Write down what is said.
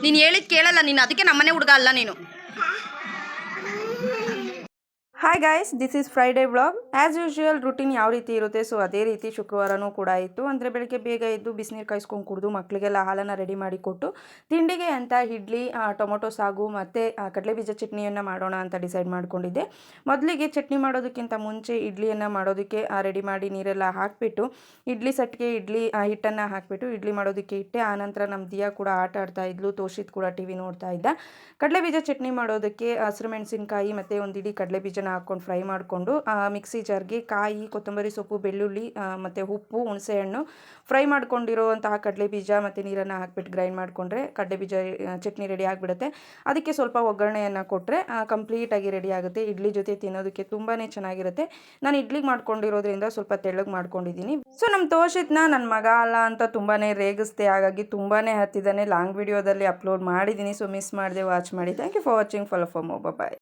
ನೀನು ಹೇಳಿದ್ ಕೇಳಲ್ಲ ನೀನು, ಅದಕ್ಕೆ ನಮ್ಮನೆ ಹುಡುಗ ಅಲ್ಲ ನೀನು. Hi guys, this is Friday vlog. As usual routine ಯಾವ ರೀತಿ ಇರುತ್ತೆ, ಸೊ ಅದೇ ರೀತಿ ಶುಕ್ರವಾರನೂ ಕೂಡ ಇತ್ತು. ಅಂದರೆ ಬೆಳಗ್ಗೆ ಬೇಗ ಎದ್ದು ಬಿಸಿನೀರು ಕಾಯಿಸ್ಕೊಂಡು ಕುಡಿದು ಮಕ್ಕಳಿಗೆಲ್ಲ ಹಾಲನ್ನು ರೆಡಿ ಮಾಡಿ ಕೊಟ್ಟು ತಿಂಡಿಗೆ ಅಂತ ಇಡ್ಲಿ, ಟೊಮೊಟೊ ಸಾಗು ಮತ್ತು ಕಡಲೆಬೀಜ ಚಟ್ನಿಯನ್ನು ಮಾಡೋಣ ಅಂತ ಡಿಸೈಡ್ ಮಾಡ್ಕೊಂಡಿದ್ದೆ. ಮೊದಲಿಗೆ ಚಟ್ನಿ ಮಾಡೋದಕ್ಕಿಂತ ಮುಂಚೆ ಇಡ್ಲಿಯನ್ನು ಮಾಡೋದಕ್ಕೆ ರೆಡಿ ಮಾಡಿ ನೀರೆಲ್ಲ ಹಾಕಿಬಿಟ್ಟು ಇಡ್ಲಿ ಸಟ್ಟಿಗೆ ಇಡ್ಲಿ ಹಿಟ್ಟನ್ನು ಹಾಕಿಬಿಟ್ಟು ಇಡ್ಲಿ ಮಾಡೋದಕ್ಕೆ ಇಟ್ಟೆ. ಆನಂತರ ನಮ್ಮ ದಿಯಾ ಕೂಡ ಆಟ ಆಡ್ತಾ ಇದ್ಲು, ತೋಷಿತ್ ಕೂಡ ಟಿ ವಿ ನೋಡ್ತಾ ಇದ್ದ. ಕಡಲೆಬೀಜ ಚಟ್ನಿ ಮಾಡೋದಕ್ಕೆ ಹಸಿರು ಮೆಣಸಿನ್ಕಾಯಿ ಮತ್ತು ಒಂದು ಇಡೀ ಕಡಲೆಬೀಜನ ಹಾಕ್ಕೊಂಡು ಫ್ರೈ ಮಾಡಿಕೊಂಡು ಮಿಕ್ಸಿ ಜಾರ್ಗೆ ಕಾಯಿ, ಕೊತ್ತಂಬರಿ ಸೊಪ್ಪು, ಬೆಳ್ಳುಳ್ಳಿ ಮತ್ತು ಉಪ್ಪು, ಹುಣಸೆಹಣ್ಣು, ಫ್ರೈ ಮಾಡ್ಕೊಂಡಿರೋವಂತಹ ಕಡಲೆಬೀಜ ಮತ್ತು ನೀರನ್ನು ಹಾಕ್ಬಿಟ್ಟು ಗ್ರೈಂಡ್ ಮಾಡಿಕೊಂಡ್ರೆ ಕಡಲೆಬೀಜ ಚಟ್ನಿ ರೆಡಿ ಆಗಿಬಿಡುತ್ತೆ. ಅದಕ್ಕೆ ಸ್ವಲ್ಪ ಒಗ್ಗರಣೆಯನ್ನು ಕೊಟ್ಟರೆ ಕಂಪ್ಲೀಟಾಗಿ ರೆಡಿ ಆಗುತ್ತೆ. ಇಡ್ಲಿ ಜೊತೆ ತಿನ್ನೋದಕ್ಕೆ ತುಂಬಾ ಚೆನ್ನಾಗಿರುತ್ತೆ. ನಾನು ಇಡ್ಲಿಗೆ ಮಾಡ್ಕೊಂಡಿರೋದ್ರಿಂದ ಸ್ವಲ್ಪ ತೆಳ್ಳಗೆ ಮಾಡ್ಕೊಂಡಿದ್ದೀನಿ. ಸೊ ನಮ್ಮ ತೋಷಿತ್ನ ನನ್ನ ಮಗ ಅಲ್ಲ ಅಂತ ತುಂಬಾ ರೇಗಿಸ್ತೆ, ಹಾಗಾಗಿ ತುಂಬಾ ಹತ್ತಿದ್ದಾನೆ. ಲಾಂಗ್ ವಿಡಿಯೋದಲ್ಲಿ ಅಪ್ಲೋಡ್ ಮಾಡಿದ್ದೀನಿ, ಸೊ ಮಿಸ್ ಮಾಡದೆ ವಾಚ್ ಮಾಡಿ. Thank you for watching. Follow for more. Bye.